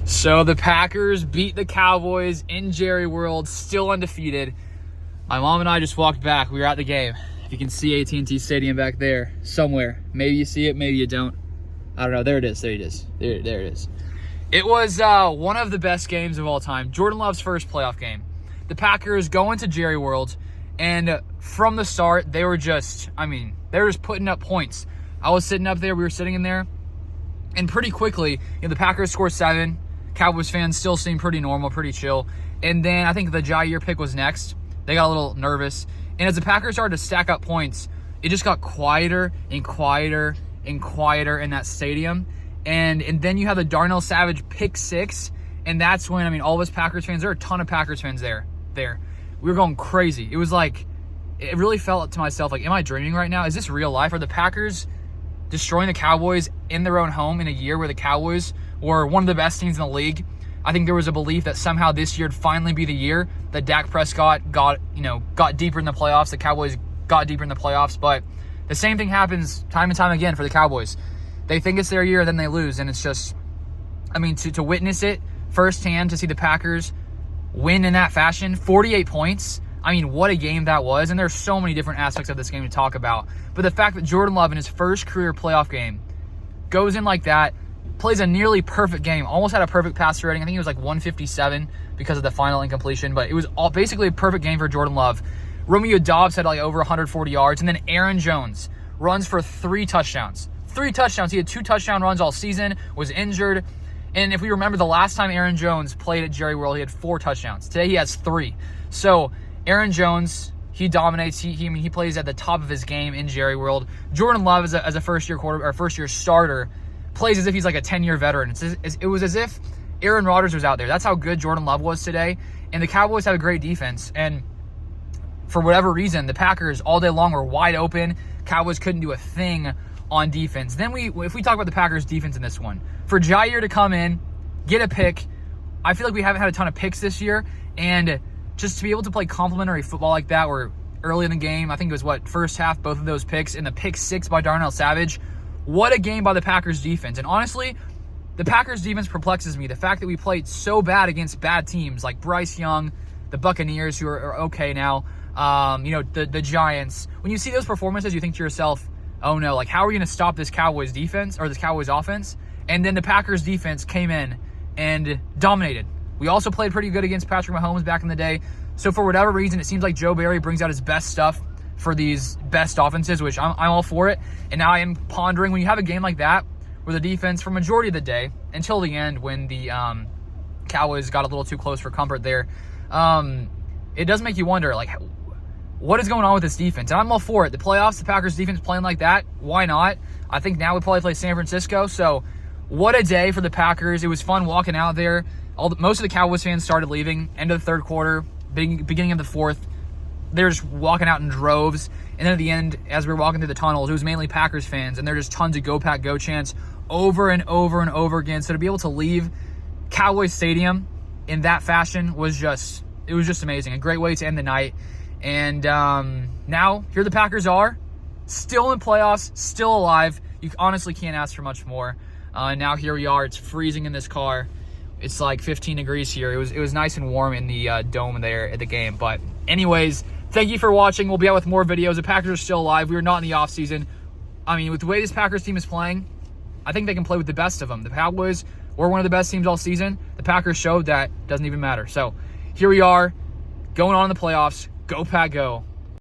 So the Packers beat the Cowboys in Jerry World, still undefeated. My mom and I just walked back. We were at the game. If you can see AT&T Stadium back there somewhere. Maybe you see it, maybe you don't. I don't know. There it is. There it is. There it is. It was one of the best games of all time. Jordan Love's first playoff game. The Packers go into Jerry World, and from the start, they were just putting up points. I was sitting up there. We were sitting in there. And pretty quickly, the Packers scored 7. Cowboys fans still seemed pretty normal, pretty chill. And then I think the Jair pick was next. They got a little nervous. And as the Packers started to stack up points, it just got quieter and quieter and quieter in that stadium. And then you have the Darnell Savage pick 6. And that's when, all of us Packers fans, there are a ton of Packers fans there. We were going crazy. It was like, it really felt to myself like, am I dreaming right now? Is this real life? Are the Packers destroying the Cowboys in their own home in a year where the Cowboys were one of the best teams in the league? I think there was a belief that somehow this year would finally be the year that Dak Prescott got deeper in the playoffs. The Cowboys got deeper in the playoffs, but the same thing happens time and time again for the Cowboys. They think it's their year, then they lose, and it's just, to witness it firsthand, to see the Packers win in that fashion, 48 points. What a game that was, and there's so many different aspects of this game to talk about. But the fact that Jordan Love in his first career playoff game goes in like that, plays a nearly perfect game, almost had a perfect passer rating. I think it was like 157 because of the final incompletion, but it was basically a perfect game for Jordan Love. Romeo Doubs had over 140 yards, and then Aaron Jones runs for 3 touchdowns. 3 touchdowns. He had 2 touchdown runs all season, was injured. And if we remember the last time Aaron Jones played at Jerry World, he had 4 touchdowns. Today he has 3. So Aaron Jones, he dominates. He plays at the top of his game in Jerry World. Jordan Love, as a first-year starter, plays as if he's like a 10-year veteran. It was as if Aaron Rodgers was out there. That's how good Jordan Love was today. And the Cowboys have a great defense. And for whatever reason, the Packers all day long were wide open. Cowboys couldn't do a thing on defense. Then if we talk about the Packers defense in this one, for Jair to come in, get a pick, I feel like we haven't had a ton of picks this year. And just to be able to play complimentary football like that, where early in the game, I think it was first half, both of those picks, and the pick 6 by Darnell Savage. What a game by the Packers defense. And honestly, the Packers defense perplexes me. The fact that we played so bad against bad teams like Bryce Young, the Buccaneers, who are okay now, the Giants. When you see those performances, you think to yourself, oh no, how are we going to stop this Cowboys defense or this Cowboys offense? And then the Packers defense came in and dominated. We also played pretty good against Patrick Mahomes back in the day. So for whatever reason, it seems like Joe Barry brings out his best stuff for these best offenses, which I'm all for it. And now I am pondering, when you have a game like that, where the defense, for majority of the day, until the end when the Cowboys got a little too close for comfort there, it does make you wonder, what is going on with this defense? And I'm all for it. The playoffs, the Packers defense playing like that, why not? I think now we probably play San Francisco. So what a day for the Packers. It was fun walking out there. Most of the Cowboys fans started leaving, end of the third quarter, beginning of the fourth. They're just walking out in droves. And then at the end, as we were walking through the tunnels, it was mainly Packers fans. And there are just tons of Go Pack Go chants over and over and over again. So to be able to leave Cowboys Stadium in that fashion was just amazing. A great way to end the night. And now, here the Packers are, still in playoffs, still alive. You honestly can't ask for much more. Now here we are. It's freezing in this car. It's like 15 degrees here. It was nice and warm in the dome there at the game. But anyways, thank you for watching. We'll be out with more videos. The Packers are still alive. We are not in the offseason. With the way this Packers team is playing, I think they can play with the best of them. The Cowboys were one of the best teams all season. The Packers showed that doesn't even matter. So here we are, going on in the playoffs. Go Pack Go.